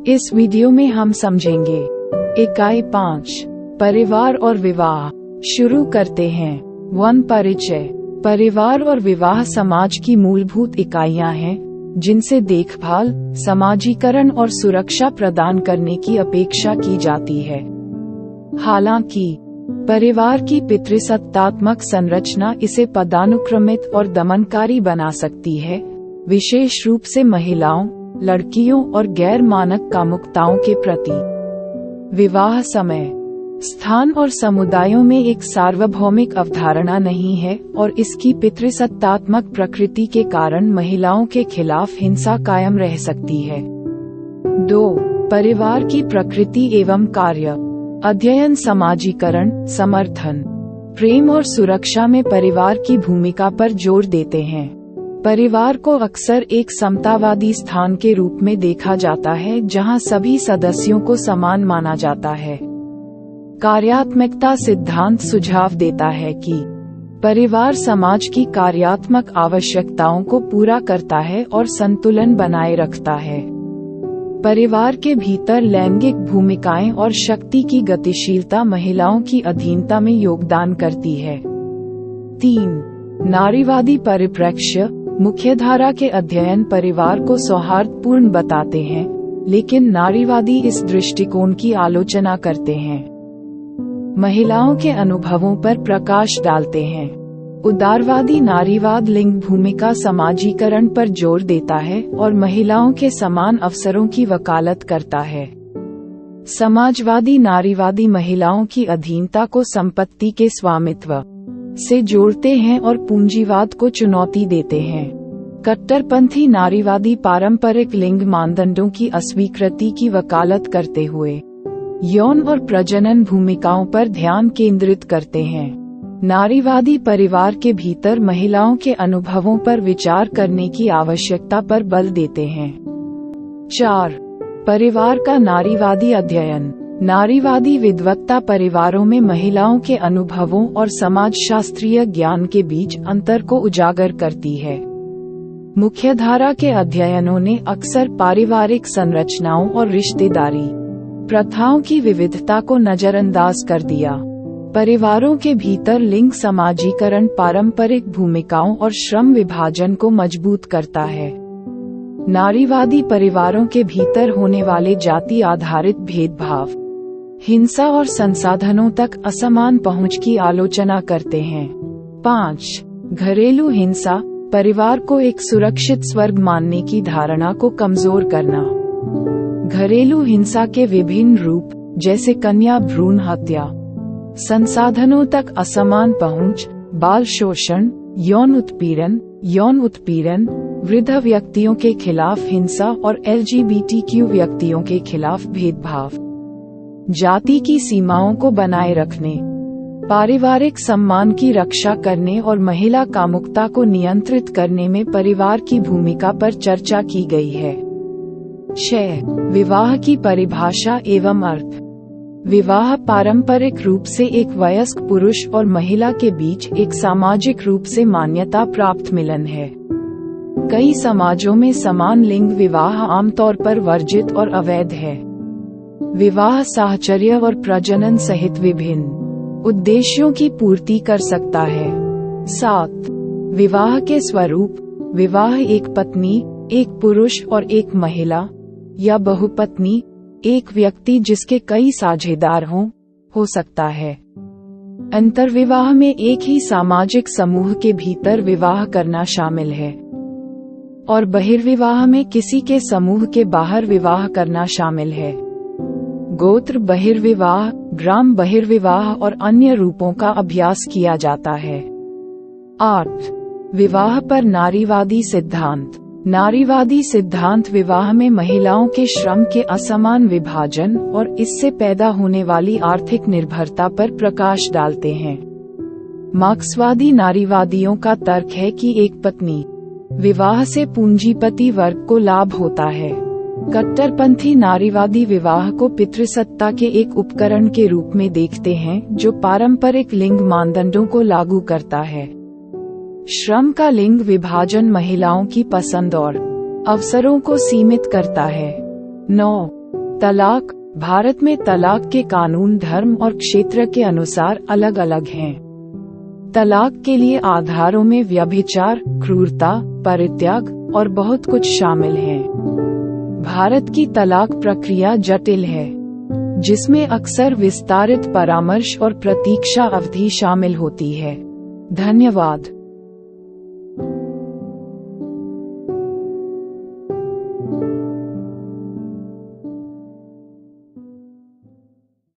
इस वीडियो में हम समझेंगे इकाई 5 परिवार और विवाह। शुरू करते हैं। 1 परिचय। परिवार और विवाह समाज की मूलभूत इकाइयां हैं जिनसे देखभाल, समाजीकरण और सुरक्षा प्रदान करने की अपेक्षा की जाती है। हालांकि परिवार की पितृसत्तात्मक संरचना इसे पदानुक्रमित और दमनकारी बना सकती है, विशेष रूप से महिलाओं, लड़कियों और गैर मानक कामुकताओं के प्रति। विवाह समय, स्थान और समुदायों में एक सार्वभौमिक अवधारणा नहीं है और इसकी पितृसत्तात्मक प्रकृति के कारण महिलाओं के खिलाफ हिंसा कायम रह सकती है। 2 परिवार की प्रकृति एवं कार्य। अध्ययन समाजीकरण, समर्थन, प्रेम और सुरक्षा में परिवार की भूमिका पर जोर देते हैं। परिवार को अक्सर एक समतावादी स्थान के रूप में देखा जाता है जहां सभी सदस्यों को समान माना जाता है। कार्यात्मकता सिद्धांत सुझाव देता है कि परिवार समाज की कार्यात्मक आवश्यकताओं को पूरा करता है और संतुलन बनाए रखता है। परिवार के भीतर लैंगिक भूमिकाएं और शक्ति की गतिशीलता महिलाओं की अधीनता में योगदान करती है। 3 नारीवादी परिप्रेक्ष्य। मुख्यधारा के अध्ययन परिवार को सौहार्दपूर्ण बताते हैं, लेकिन नारीवादी इस दृष्टिकोण की आलोचना करते हैं। महिलाओं के अनुभवों पर प्रकाश डालते हैं। उदारवादी नारीवाद लिंग भूमिका समाजीकरण पर जोर देता है और महिलाओं के समान अवसरों की वकालत करता है। समाजवादी नारीवादी महिलाओं की अधीनता को संपत्ति के स्वामित्व से जोड़ते हैं और पूंजीवाद को चुनौती देते हैं। कट्टरपंथी नारीवादी पारंपरिक लिंग मानदंडों की अस्वीकृति की वकालत करते हुए यौन और प्रजनन भूमिकाओं पर ध्यान केंद्रित करते हैं। नारीवादी परिवार के भीतर महिलाओं के अनुभवों पर विचार करने की आवश्यकता पर बल देते हैं। 4 परिवार का नारीवादी अध्ययन। नारीवादी विद्वत्ता परिवारों में महिलाओं के अनुभवों और समाजशास्त्रीय ज्ञान के बीच अंतर को उजागर करती है। मुख्यधारा के अध्ययनों ने अक्सर पारिवारिक संरचनाओं और रिश्तेदारी प्रथाओं की विविधता को नजरअंदाज कर दिया। परिवारों के भीतर लिंग समाजीकरण पारंपरिक भूमिकाओं और श्रम विभाजन को मजबूत करता है। नारीवादी परिवारों के भीतर होने वाले जाति आधारित भेदभाव, हिंसा और संसाधनों तक असमान पहुंच की आलोचना करते हैं। 5 घरेलू हिंसा। परिवार को एक सुरक्षित स्वर्ग मानने की धारणा को कमजोर करना। घरेलू हिंसा के विभिन्न रूप जैसे कन्या भ्रूण हत्या, संसाधनों तक असमान पहुंच, बाल शोषण, यौन उत्पीड़न, वृद्ध व्यक्तियों के खिलाफ हिंसा और LGBTQ व्यक्तियों के खिलाफ भेदभाव, जाति की सीमाओं को बनाए रखने, पारिवारिक सम्मान की रक्षा करने और महिला कामुकता को नियंत्रित करने में परिवार की भूमिका पर चर्चा की गई है। 6 विवाह की परिभाषा एवं अर्थ। विवाह पारंपरिक रूप से एक वयस्क पुरुष और महिला के बीच एक सामाजिक रूप से मान्यता प्राप्त मिलन है। कई समाजों में समान लिंग विवाह आमतौर पर वर्जित और अवैध है। विवाह साहचर्य और प्रजनन सहित विभिन्न उद्देश्यों की पूर्ति कर सकता है। 7 विवाह के स्वरूप। विवाह एक पत्नी, एक पुरुष और एक महिला या बहुपत्नी, एक व्यक्ति जिसके कई साझेदार हो सकता है। अंतर्विवाह में एक ही सामाजिक समूह के भीतर विवाह करना शामिल है और बहिर्विवाह में किसी के समूह के बाहर विवाह करना शामिल है। गोत्र बहिर्विवाह, ग्राम बहिर्विवाह और अन्य रूपों का अभ्यास किया जाता है। 8 विवाह पर नारीवादी सिद्धांत। नारीवादी सिद्धांत विवाह में महिलाओं के श्रम के असमान विभाजन और इससे पैदा होने वाली आर्थिक निर्भरता पर प्रकाश डालते हैं। मार्क्सवादी नारीवादियों का तर्क है कि एक पत्नी विवाह से पूंजीपति वर्ग को लाभ होता है। कट्टरपंथी नारीवादी विवाह को पितृसत्ता के एक उपकरण के रूप में देखते हैं जो पारंपरिक लिंग मानदंडों को लागू करता है। श्रम का लिंग विभाजन महिलाओं की पसंद और अवसरों को सीमित करता है। 9 तलाक। भारत में तलाक के कानून धर्म और क्षेत्र के अनुसार अलग अलग हैं। तलाक के लिए आधारों में व्यभिचार, क्रूरता, परित्याग और बहुत कुछ शामिल है। भारत की तलाक प्रक्रिया जटिल है, जिसमें अक्सर विस्तारित परामर्श और प्रतीक्षा अवधि शामिल होती है। धन्यवाद।